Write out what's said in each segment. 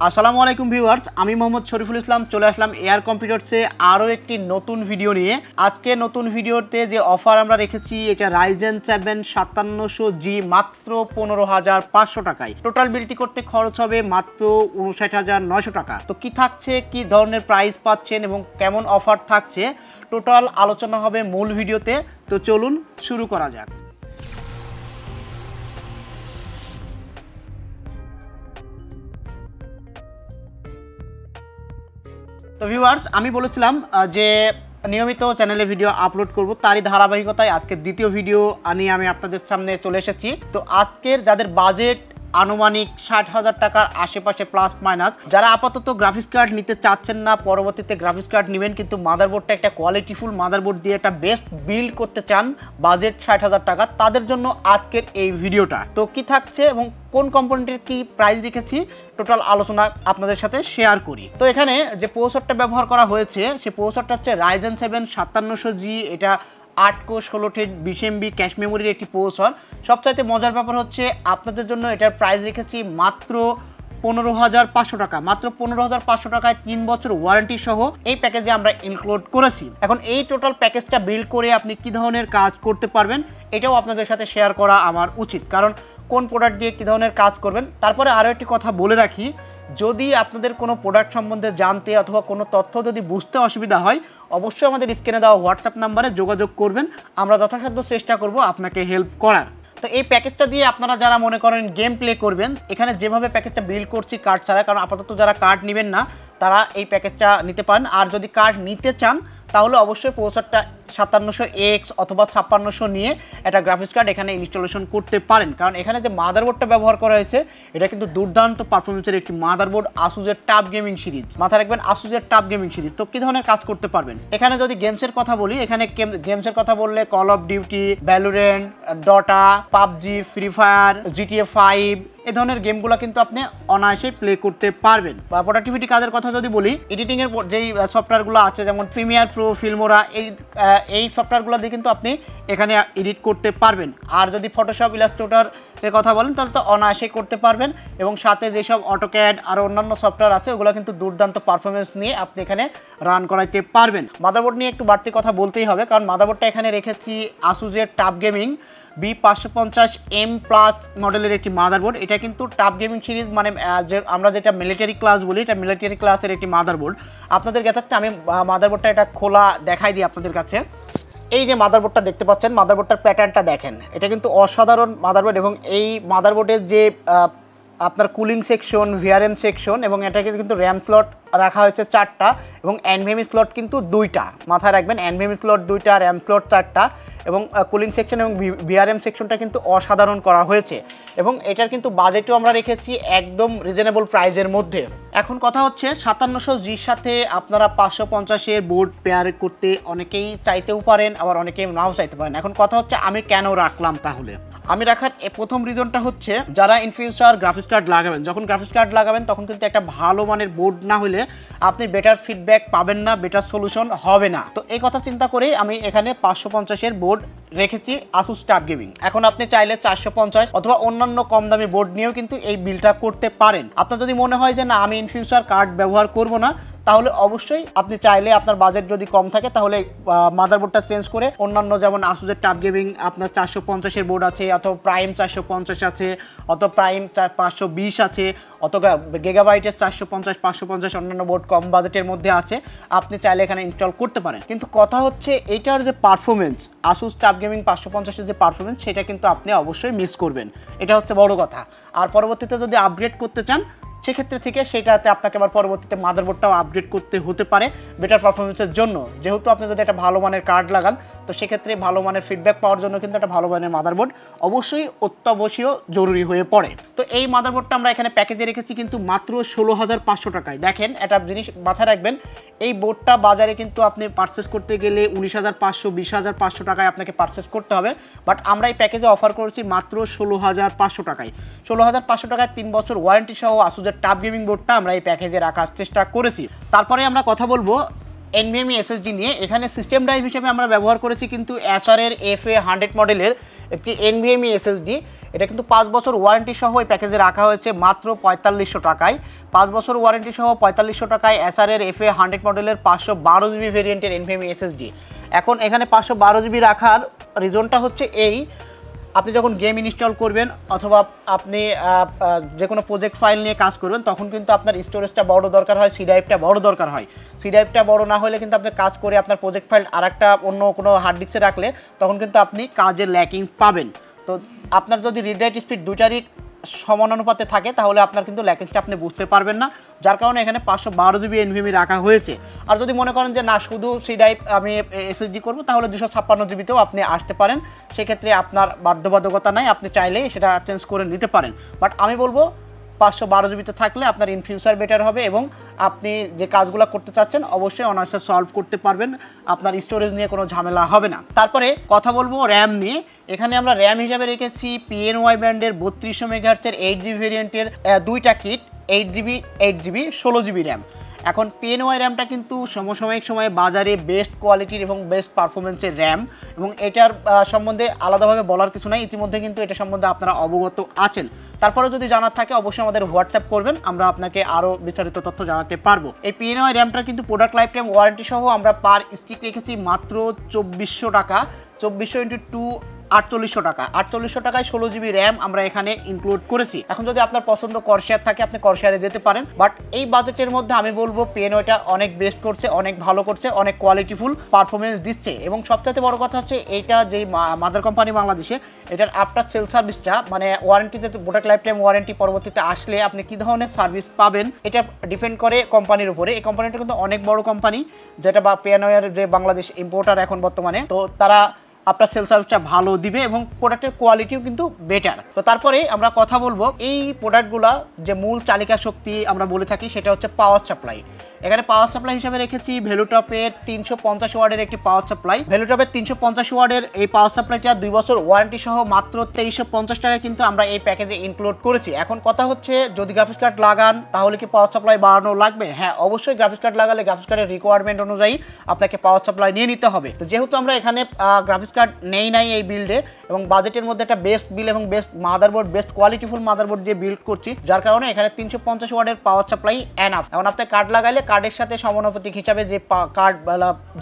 আসসালামু আলাইকুম ভিউয়ার্স, আমি মোহাম্মদ শরীফুল ইসলাম চলে আসলাম এয়ার কম্পিউটারসে আরও একটি নতুন ভিডিও নিয়ে। আজকে নতুন ভিডিওতে যে অফার আমরা রেখেছি এটা রাইজেন 7 5700G মাত্র 15,500 টাকায়। টোটাল বিলটি করতে খরচ হবে মাত্র 59,900 টাকা। তো কি থাকছে, কি ধরনের প্রাইস পাচ্ছেন এবং কেমন অফার থাকছে, টোটাল আলোচনা হবে মূল ভিডিওতে। তো চলুন শুরু করা যাক। তো ভিউয়ার্স, আমি বলেছিলাম যে নিয়মিত চ্যানেলে ভিডিও আপলোড করব, তারই ধারাবাহিকতায় আজকে দ্বিতীয় ভিডিও নিয়ে আমি আপনাদের সামনে চলে এসেছি। তো আজকের যাদের বাজেট আনুমানিক 60,000 টাকার আশেপাশে প্লাস মাইনাস, যারা আপাতত গ্রাফিক্স কার্ড নিতে চাচ্ছেন না, পরবর্তীতে গ্রাফিক্স কার্ড নেবেন কিন্তু মাদারবোর্ডটা একটা কোয়ালিটিফুল মাদারবোর্ড দিয়ে একটা বেস্ট বিল্ড করতে চান, বাজেট 60,000 টাকা, তাদের জন্য আজকের এই ভিডিওটা। তো কি থাকছে এবং কোন কম্পোনেন্টের কি প্রাইস রেখেছি টোটাল আলোচনা আপনাদের সাথে শেয়ার করি। তো এখানে যে প্রসেসরটা ব্যবহার করা হয়েছে সেই প্রসেসরটা হচ্ছে রাইজেন 7 5700G। এটা 8 কোর 16 20 MB ক্যাশ মেমোরির একটি প্রসেসর। সবচাইতে মজার ব্যাপার হচ্ছে আপনাদের জন্য এটার প্রাইস রেখেছি মাত্র 15,500 টাকা। মাত্র 15,500 টাকায় 3 বছর ওয়ারেন্টি সহ এই প্যাকেজে আমরা ইনক্লুড করেছি। এখন এই টোটাল প্যাকেজটা বিল্ড করে আপনি কি ধরনের কাজ করতে পারবেন এটাও আপনাদের সাথে শেয়ার করা আমার উচিত, কারণ কোন প্রোডাক্ট দিয়ে কী ধরনের কাজ করবেন। তারপরে আরও একটি কথা বলে রাখি, যদি আপনাদের কোনো প্রোডাক্ট সম্বন্ধে জানতে অথবা কোনো তথ্য যদি বুঝতে অসুবিধা হয় অবশ্যই আমাদের স্ক্রিনে দেওয়া হোয়াটসঅ্যাপ নাম্বারে যোগাযোগ করবেন, আমরা যথাসাধ্য চেষ্টা করব আপনাকে হেল্প করার। তো এই প্যাকেজটা দিয়ে আপনারা যারা মনে করেন গেম প্লে করবেন, এখানে যেভাবে প্যাকেজটা বিল্ড করছি কার্ড ছাড়া, কারণ আপাতত যারা কার্ড নেবেন না তারা এই প্যাকেজটা নিতে পারেন। আর যদি কার্ড নিতে চান তাহলে অবশ্যই প্রসেসরটা 5700X অথবা 5600 নিয়ে একটা গ্রাফিক্স কার্ড এখানে ইনস্টলেশন করতে পারেন, কারণ এখানে যে মাদারবোর্ডটা ব্যবহার করা হয়েছে এটা কিন্তু দুর্দান্ত পারফরমেন্সের একটি মাদারবোর্ড, আসুসের টাফ গেমিং সিরিজ। মাথায় রাখবেন আসুসের টাফ গেমিং সিরিজ। তো কী ধরনের কাজ করতে পারবেন এখানে যদি গেমসের কথা বলি, এখানে গেমসের কথা বললে Call of Duty, Valorant, Dota, PUBG, Free Fire, GTA 5 এই ধরনের গেমগুলো কিন্তু আপনি অনায়াসে প্লে করতে পারবেন। বা প্রোডাক্টিভিটি কাজের কথা যদি বলি, এডিটিংয়ের যেই সফটওয়্যারগুলো আছে যেমন প্রিমিয়ার প্রো, ফিল্মোরা, এই সফটওয়্যারগুলো দিয়ে কিন্তু আপনি এখানে এডিট করতে পারবেন। আর যদি ফটোশপ, ইলাস্ট্রেটরের কথা বলেন তাহলে তো অনায়াসে করতে পারবেন, এবং সাথে যেসব অটোক্যাড আর অন্যান্য সফটওয়্যার আছে ওগুলো কিন্তু দুর্দান্ত পারফরমেন্স নিয়ে আপনি এখানে রান করাইতে পারবেন। মাদারবোর্ড নিয়ে একটু বাড়তি কথা বলতেই হবে, কারণ মাদারবোর্ডটা এখানে রেখেছি আসুসের টাফ গেমিং B550M প্লাস মডেলের একটি মাদারবোর্ড। এটা কিন্তু টাফ গেমিং সিরিজ, মানে যে আমরা যেটা মিলিটারি ক্লাস বলি, এটা মিলিটারি ক্লাসের একটি মাদারবোর্ড। আপনাদের কাছে আমি মাদারবোর্ডটা এটা খোলা দেখাই দিই আপনাদের কাছে। এই যে মাদারবোর্ডটা দেখতে পাচ্ছেন, মাদারবোর্ডটার প্যাটার্নটা দেখেন, এটা কিন্তু অসাধারণ মাদারবোর্ড। এবং এই মাদারবোর্ডের যে আপনার কুলিং সেকশন, ভিআরএম সেকশন, এবং এটাকে কিন্তু র্যাম স্লট রাখা হয়েছে 4টা এবং এনভিএমই স্লট কিন্তু 2টা। মাথায় রাখবেন এনভিএমই স্লট 2টা, র্যাম স্লট 4টা, এবং কুলিং সেকশন এবং ভিআরএম সেকশনটা কিন্তু অসাধারণ করা হয়েছে। এবং এটার কিন্তু বাজেটও আমরা রেখেছি একদম রিজনেবল প্রাইসের মধ্যে। এখন কথা হচ্ছে 5700Gর সাথে আপনারা 550-এর বোর্ড পেয়ার করতে অনেকেই চাইতেও পারেন, আবার অনেকেই নাও চাইতে পারেন। এখন কথা হচ্ছে আমি কেন রাখলাম, তাহলে আমি রাখার প্রথম রিজনটা হচ্ছে যারা ইন ফিউচার গ্রাফিক্স কার্ড লাগাবেন, যখন গ্রাফিক্স কার্ড লাগাবেন তখন কিন্তু একটা ভালো মানের বোর্ড না হলে আপনি বেটার ফিডব্যাক পাবেন না, বেটার সলিউশন হবে না। তো এই কথা চিন্তা করেই আমি এখানে 550-এর বোর্ড রেখেছি আসুস টাফ গেমিং। এখন আপনি চাইলে 450 অথবা অন্যান্য কম দামি বোর্ড নিয়েও কিন্তু এই বিলটা করতে পারেন। আপনার যদি মনে হয় যে না আমি ইন ফিউচার কার্ড ব্যবহার করব না, তাহলে অবশ্যই আপনি চাইলে আপনার বাজেট যদি কম থাকে তাহলে মাদারবোর্ডটা চেঞ্জ করে অন্যান্য যেমন আসুসের টাফ গেমিং আপনার 450-এর বোর্ড আছে, অথবা প্রাইম 450 আছে, অথবা প্রাইম 520 আছে, অথবা গিগাবাইটের 450 550 অন্যান্য বোর্ড কম বাজেটের মধ্যে আছে, আপনি চাইলে এখানে ইনস্টল করতে পারেন। কিন্তু কথা হচ্ছে এইটার যে পারফরমেন্স, আসুস টাফ গেমিং 550-এর যে পারফরমেন্স সেটা কিন্তু আপনি অবশ্যই মিস করবেন, এটা হচ্ছে বড় কথা। আর পরবর্তীতে যদি আপগ্রেড করতে চান সেক্ষেত্রে থেকে সেটাতে আপনাকে আবার পরবর্তীতে মাদারবোর্ডটাও আপগ্রেড করতে হতে পারে বেটার পারফরমেন্সের জন্য। যেহেতু আপনি যদি একটা ভালো মানের কার্ড লাগান তো সেক্ষেত্রে ভালো মানের ফিডব্যাক পাওয়ার জন্য কিন্তু একটা ভালো মানের মাদারবোর্ড অবশ্যই অত্যাবশ্যকীয় জরুরি হয়ে পড়ে। তো এই মাদারবোর্ডটা আমরা এখানে প্যাকেজে রেখেছি কিন্তু মাত্র 16,500 টাকায়। দেখেন একটা জিনিস মাথায় রাখবেন, এই বোর্ডটা বাজারে কিন্তু আপনি পারচেস করতে গেলে 19,500 20,500 টাকায় আপনাকে পারচেস করতে হবে, বাট আমরা এই প্যাকেজে অফার করেছি মাত্র 16,500 টাকায়। 16,500 টাকায় 3 বছর ওয়ারেন্টি সহ আসুসের টাফ গেমিং বোর্ডটা আমরা এই প্যাকেজে রাখার চেষ্টা করেছি। তারপরে আমরা কথা বলবো NVMe SSD নিয়ে। এখানে সিস্টেম ড্রাইভ হিসেবে আমরা ব্যবহার করেছি কিন্তু অ্যাসারের FA100 মডেলের একটি NVMe SSD। এটা কিন্তু 5 বছর ওয়ারেন্টি সহ এই প্যাকেজে রাখা হয়েছে মাত্র 4500 টাকায়। 5 বছর ওয়ারেন্টি সহ 4500 টাকায় এসারের FA 100 মডেলের 512 জিবি ভেরিয়েন্টের NVMe SSD। এখন এখানে 512 জিবি রাখার রিজনটা হচ্ছে এই, আপনি যখন গেম ইনস্টল করবেন অথবা আপনি যে কোনো প্রজেক্ট ফাইল নিয়ে কাজ করবেন তখন কিন্তু আপনার স্টোরেজটা বড় দরকার হয়, সি ড্রাইভটা বড় দরকার হয়। সি ড্রাইভটা বড় না হলে কিন্তু আপনি কাজ করে আপনার প্রজেক্ট ফাইল আরেকটা অন্য কোনো হার্ড ডিস্কে রাখলে তখন কিন্তু আপনি কাজের ল্যাকিং পাবেন। তো আপনার যদি রিড রাইট স্পিড দুইটারই সমানুপাতে থাকে তাহলে আপনার কিন্তু ল্যাকিংসটা আপনি বুঝতে পারবেন না, যার কারণে এখানে 512 জিবি NVMe রাখা হয়েছে। আর যদি মনে করেন যে না শুধু সি ড্রাইভ আমি SSD করবো তাহলে 256 জিবিতেও আপনি আসতে পারেন, সেক্ষেত্রে আপনার বাধ্যবাধকতা নাই, আপনি চাইলেই সেটা চেঞ্জ করে নিতে পারেন। বাট আমি বলবো 512 জিবিতে থাকলে আপনার ইন ফিউচার বেটার হবে এবং আপনি যে কাজগুলো করতে চাচ্ছেন অবশ্যই অনায়াসে সলভ করতে পারবেন, আপনার স্টোরেজ নিয়ে কোনো ঝামেলা হবে না। তারপরে কথা বলবো র্যাম নিয়ে। এখানে আমরা র্যাম হিসাবে রেখেছি PNY ব্র্যান্ডের 3200 মেগাহার্টজের 8GB ভেরিয়েন্টের দুইটা kit, 8GB 8GB 16GB RAM. এখন PNY র্যামটা কিন্তু সমসাময়িক সময়ে বাজারে বেস্ট কোয়ালিটির এবং বেস্ট পারফরমেন্সের র্যাম, এবং এটার সম্বন্ধে আলাদাভাবে বলার কিছু নাই, ইতিমধ্যে কিন্তু এটা সম্বন্ধে আপনারা অবগত আছেন। তারপরে যদি জানার থাকে অবশ্যই আমাদের হোয়াটসঅ্যাপ করবেন, আমরা আপনাকে আরও বিস্তারিত তথ্য জানাতে পারবো। এই PNY র্যামটার কিন্তু প্রোডাক্ট লাইফ টাইম ওয়ারেন্টি সহ আমরা পার স্টিক রেখেছি মাত্র 2400 টাকা, 2400 × 2 4800 টাকা। 4800 টাকায় 16GB র্যাম আমরা এখানে ইনক্লুড করেছি। এখন যদি আপনার পছন্দ করশিয়ার থাকে আপনি করশিয়ারে যেতে পারেন, বাট এই বাজেটের মধ্যে আমি বলবো PNYটা অনেক বেস্ট করছে, অনেক ভালো করছে, অনেক কোয়ালিটিফুল পারফরমেন্স দিচ্ছে। এবং সবচেয়ে বড় কথা হচ্ছে এইটা যেই মাদার কোম্পানি বাংলাদেশে, এটার আফটার সেল সার্ভিসটা মানে ওয়ারেন্টিতে প্রোডাক্ট লাইফ টাইম ওয়ারেন্টি পরবর্তীতে আসলে আপনি কী ধরনের সার্ভিস পাবেন এটা ডিপেন্ড করে কোম্পানির উপরে। এই কোম্পানিটা কিন্তু অনেক বড় কোম্পানি, যেটা বা PNYর যে বাংলাদেশ ইম্পোর্টার এখন বর্তমানে, তো তারা আপনার সেল সার্ভিসটা ভালো দিবে এবং প্রোডাক্টের কোয়ালিটিও কিন্তু বেটার। তো তারপরে আমরা কথা বলবো এই প্রোডাক্টগুলা যে মূল চালিকা শক্তি আমরা বলে থাকি সেটা হচ্ছে পাওয়ার সাপ্লাই। এখানে পাওয়ার সাপ্লাই হিসেবে রেখেছি ভ্যালুটপের 350 ওয়াটের একটি পাওয়ার সাপ্লাই। ভ্যালুটপের 350 ওয়াটের এই পাওয়ার সাপ্লাইটা 2 বছর ওয়ারেন্টি সহ মাত্র 2350 টাকায় কিন্তু আমরা এই প্যাকেজে ইনক্লুড করেছি। এখন কথা হচ্ছে যদি গ্রাফিক্স কার্ড লাগান তাহলে কি পাওয়ার সাপ্লাই বাড়ানো লাগবে? হ্যাঁ, অবশ্যই গ্রাফিক্স কার্ড লাগালে গ্রাফিক্স কার্ডের রিকোয়ারমেন্ট অনুযায়ী আপনাকে পাওয়ার সাপ্লাই নিয়ে নিতে হবে। তো যেহেতু আমরা এখানে গ্রাফিক্স কার্ড নাই এই বিল্ডে এবং বাজেটের মধ্যে একটা বেস্ট বিল এবং বেস্ট মাদারবোর্ড, বেস্ট কোয়ালিটিফুল মাদারবোর্ড দিয়ে বিল্ড করছি, যার কারণে এখানে 350 ওয়াটের পাওয়ার সাপ্লাই এনাফ। এখন আপনি কার্ড লাগাইলে কার্ডের সাথে সমানুপাতিক হিসাবে যে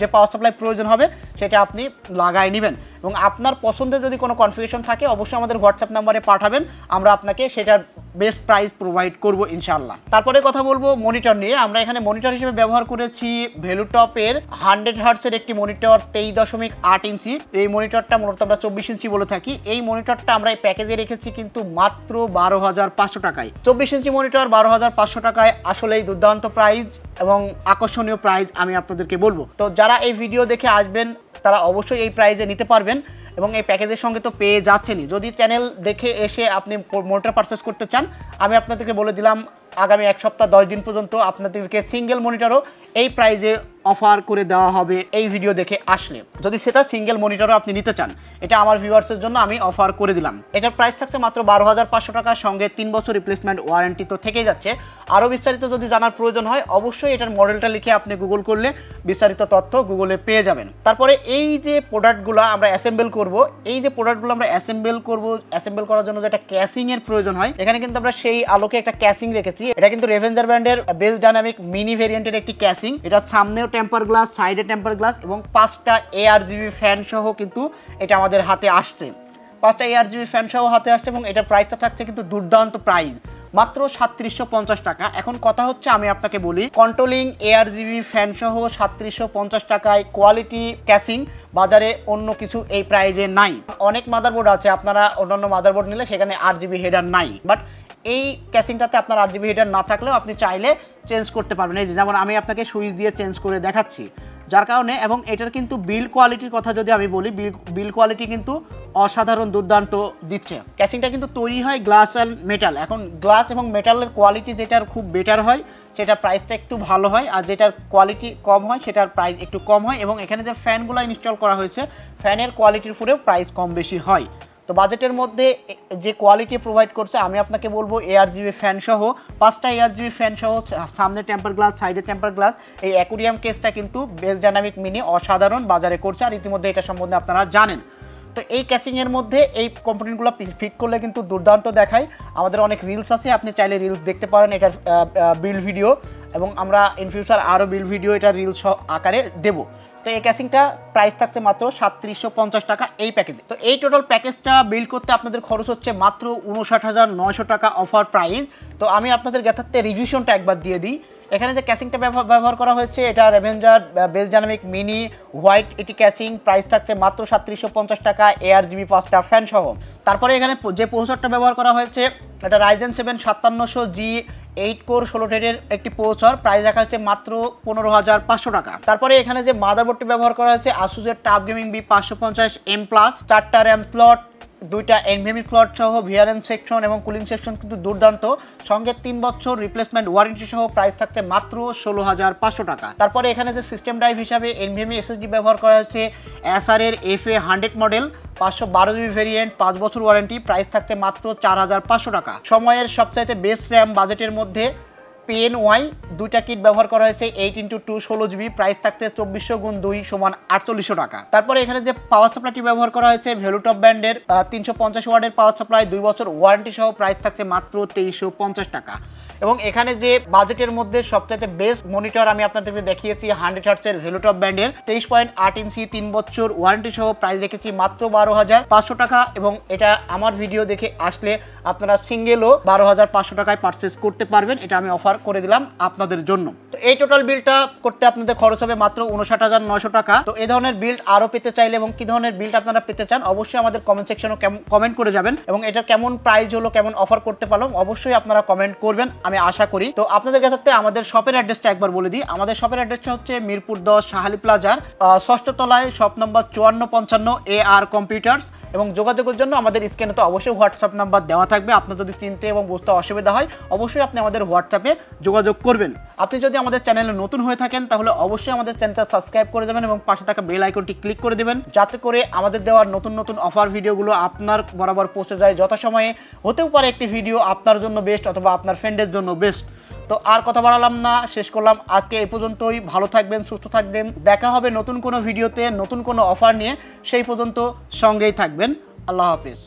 যে পাওয়ার সাপ্লাই প্রয়োজন হবে সেটা আপনি লাগাই নেবেন। এবং আপনার পছন্দের যদি কোনো কনফিগারেশন থাকে অবশ্যই আমাদের হোয়াটসঅ্যাপ নাম্বারে পাঠাবেন, আমরা আপনাকে সেটার বেস্ট প্রাইস প্রোভাইড করব ইনশাআল্লাহ। তারপরে কথা বলবো মনিটর নিয়ে। আমরা এখানে মনিটর হিসেবে ব্যবহার করেছি ভ্যালুটপের 100 হার্টসের একটি মনিটর 23.8 ইঞ্চি। এই মনিটরটা মূলত আমরা 24 ইঞ্চি বলে থাকি। এই মনিটরটা আমরা এই প্যাকেজে রেখেছি কিন্তু মাত্র 12,500 টাকায়। 24 ইঞ্চি মনিটর 12,500 টাকায় আসলেই দুর্দান্ত প্রাইস এবং আকর্ষণীয় প্রাইস আমি আপনাদেরকে বলবো। তো যারা এই ভিডিও দেখে আসবেন তারা অবশ্যই এই প্রাইজে নিতে পারবেন এবং এই প্যাকেজের সঙ্গে তো পেয়ে যাচ্ছেনই। যদি চ্যানেল দেখে এসে আপনি মনিটর পারচেস করতে চান আমি আপনাদেরকে বলে দিলাম আগামী 1 সপ্তাহ 10 দিন পর্যন্ত আপনাদেরকে সিঙ্গেল মনিটরও এই প্রাইজে অফার করে দেওয়া হবে এই ভিডিও দেখে আসলে, যদি সেটা সিঙ্গেল মনিটরও আপনি নিতে চান। এটা আমার ভিউয়ার্সের জন্য আমি অফার করে দিলাম। এটার প্রাইস থাকছে মাত্র 12,500 টাকার সঙ্গে 3 বছর রিপ্লেসমেন্ট ওয়ারেন্টি তো থেকেই যাচ্ছে। আরও বিস্তারিত যদি জানার প্রয়োজন হয় অবশ্যই এটার মডেলটা লিখে আপনি গুগল করলে বিস্তারিত তথ্য গুগলে পেয়ে যাবেন। তারপরে এই যে প্রোডাক্টগুলো আমরা অ্যাসেম্বল করব, এই যে প্রোডাক্টগুলো আমরা অ্যাসেম্বল করব, অ্যাসেম্বল করার জন্য যেটা ক্যাসিংয়ের প্রয়োজন হয়, এখানে কিন্তু আমরা সেই আলোকে একটা ক্যাসিং রেখেছি। এটা কিন্তু রেভেঞ্জার ব্র্যান্ডের বেস্ট ডাইনামিক মিনি ভেরিয়েন্টের একটি ক্যাসিং। এটা সামনেও টেম্পার গ্লাস, সাইডে টেম্পার গ্লাস এবং 5টা ARGB ফ্যান সহ কিন্তু এটা আমাদের হাতে আসছে। 5টা ARGB ফ্যান সহ হাতে আসছে এবং এটার প্রাইসটা থাকছে কিন্তু দুর্দান্ত প্রাইস মাত্র 3750 টাকা। এখন কথা হচ্ছে আমি আপনাকে বলি কন্ট্রোলিং ARGB ফ্যান সহ 3750 টাকায় কোয়ালিটি ক্যাসিং বাজারে অন্য কিছু এই প্রাইজে নাই। অনেক মাদারবোর্ড আছে, আপনারা অন্যান্য মাদারবোর্ড নিলে সেখানে RGB হেডার নাই, বাট এই ক্যাসিংটাতে আপনার RGB হেডার না থাকলেও আপনি চাইলে চেঞ্জ করতে পারবেন। এই যেমন আমি আপনাকে সুইচ দিয়ে চেঞ্জ করে দেখাচ্ছি, যার কারণে এবং এটার কিন্তু বিল্ড কোয়ালিটির কথা যদি আমি বলি বিল্ড কোয়ালিটি কিন্তু অসাধারণ দুর্দান্ত দিচ্ছে। ক্যাসিংটা কিন্তু তৈরি হয় গ্লাস অ্যান্ড মেটাল। এখন গ্লাস এবং মেটালের কোয়ালিটি যেটার খুব বেটার হয় সেটার প্রাইসটা একটু ভালো হয়, আর যেটার কোয়ালিটি কম হয় সেটার প্রাইস একটু কম হয়। এবং এখানে যে ফ্যানগুলো ইনস্টল করা হয়েছে ফ্যানের কোয়ালিটির উপরেও প্রাইস কম বেশি হয়। তো বাজেটের মধ্যে যে কোয়ালিটি প্রোভাইড করছে আমি আপনাকে বলবো ARGB ফ্যান সহ 5টা ARGB ফ্যান সহ সামনে টেম্পার গ্লাস, সাইডে টেম্পার গ্লাস, এই অ্যাকুরিয়াম কেসটা কিন্তু বেস্ট ডাইনামিক মিনি অসাধারণ বাজারে করছে, আর ইতিমধ্যে এটা সম্বন্ধে আপনারা জানেন। তো এই ক্যাচিংয়ের মধ্যে এই কম্পোনেন্টগুলো ফিট করলে কিন্তু দুর্দান্ত দেখায়। আমাদের অনেক রিলস আছে, আপনি চাইলে রিলস দেখতে পারেন এটার বিল্ড ভিডিও, এবং আমরা ইন ফিউচার আরও বিল্ড ভিডিও এটা রিলস আকারে দেবো। তো এই ক্যাচিংটা প্রাইস থাকছে মাত্র 3750 টাকা এই প্যাকেজে। তো এই টোটাল প্যাকেজটা বিল্ড করতে আপনাদের খরচ হচ্ছে মাত্র 59,900 টাকা অফার প্রাইস। তো আমি আপনাদের জ্ঞাতার্থে রিভিশনটা একবার দিয়ে দিই। এখানে যে ক্যাচিংটা ব্যবহার করা হয়েছে এটা রেভেঞ্জার বেস ডাইনামিক মিনি হোয়াইট এটি ক্যাচিং, প্রাইস থাকছে মাত্র 3750 টাকা ARGB 5টা ফ্যান সহ। তারপরে এখানে যে প্রসেসরটা ব্যবহার করা হয়েছে এটা Ryzen 7 5700G 8 কোর 16 থ্রেডের একটি প্রসেসর, প্রাইস রাখা হচ্ছে মাত্র 15,500 টাকা। তারপরে এখানে যে মাদারবোর্ডটি ব্যবহার করা হয়েছে Asus-এর টাফ গেমিং B550M+, 4টা RAM স্লট, 2টা NVMe স্লট সহ VRM সেকশন এবং কুলিং সেকশন কিন্তু দুর্দান্ত, সঙ্গে 3 বছর রিপ্লেসমেন্ট ওয়ারেন্টি সহ, প্রাইস থাকছে মাত্র 16,500 টাকা। তারপরে এখানে যে সিস্টেম ড্রাইভ হিসাবে NVMe SSD ব্যবহার করা হয়েছে Acer-এর FA100 মডেল, 512GB ভেরিয়েন্ট, 5 বছর ওয়ারেন্টি, প্রাইস থাকছে মাত্র 4,500 টাকা। সময়ের সবচাইতে বেস্ট র্যাম বাজেটের মধ্যে PNY 2টা কিট ব্যবহার করা হয়েছে 8x2 16GB, প্রাইস থাকছে 2400x2 = 4800 টাকা। তারপরে এখানে যে পাওয়ার সাপ্লাইটি ব্যবহার করা হয়েছে ভ্যালুটপ ব্র্যান্ডের 350 ওয়াটের পাওয়ার সাপ্লাই, 2 বছর ওয়ারেন্টি সহ, প্রাইস থাকছে মাত্র 2350 টাকা। এবং এখানে যে বাজেটের মধ্যে সবচাইতে বেস্ট মনিটর আমি আপনাদেরকে দেখিয়েছি 100 হার্টজের ভ্যালুটপ ব্র্যান্ডের 23.8 ইঞ্চি 3 বছর ওয়ারেন্টি সহ, প্রাইস রেখেছি মাত্র 12,500 টাকা। এবং এটা আমার ভিডিও দেখে আসলে আপনারা সিঙ্গেলও 12,500 টাকায় পারচেস করতে পারবেন, এটা আমি অফার করে দিলাম আপনাদের জন্য। তো এই টোটাল বিলটা করতে আপনাদের খরচ হবে মাত্র 59,900 টাকা। তো এই ধরনের বিল্ড আরও পেতে চাইলে এবং কি ধরনের বিল্ড আপনারা পেতে চান অবশ্যই আমাদের কমেন্ট সেকশনে কমেন্ট করে যাবেন, এবং এটা কেমন প্রাইস হলো, কেমন অফার করতে পারলাম অবশ্যই আপনারা কমেন্ট করবেন, আমি আশা করি। তো আপনাদের কাছে আমাদের শপের অ্যাড্রেসটা একবার বলে দিই। আমাদের শপের অ্যাড্রেসটা হচ্ছে মিরপুর 10 শাহালি প্লাজার 6ষ্ঠ তলায়, শপ নম্বর 5455 AR কম্পিউটার্স। এবং যোগাযোগের জন্য আমাদের স্ক্রিনে তো অবশ্যই হোয়াটসঅ্যাপ নাম্বার দেওয়া থাকবে, আপনার যদি চিনতে এবং বুঝতে অসুবিধা হয় অবশ্যই আপনি আমাদের হোয়াটসঅ্যাপে যোগাযোগ করবেন। আপনি যদি আমাদের চ্যানেলে নতুন হয়ে থাকেন তাহলে অবশ্যই আমাদের চ্যানেলটা সাবস্ক্রাইব করে দেবেন এবং পাশে থাকা বেল আইকনটি ক্লিক করে দেবেন, যাতে করে আমাদের দেওয়ার নতুন নতুন অফার ভিডিওগুলো আপনার বরাবর পৌঁছে যায় যথাসময়ে। হতেও পারে একটি ভিডিও আপনার জন্য বেস্ট অথবা আপনার ফ্রেন্ডের জন্য বেস্ট। তো আর কথা বাড়ালাম না, শেষ করলাম আজকে এই পর্যন্তই। ভালো থাকবেন, সুস্থ থাকবেন, দেখা হবে নতুন কোনো ভিডিওতে নতুন কোনো অফার নিয়ে। সেই পর্যন্ত সঙ্গেই থাকবেন। আল্লাহ হাফেজ।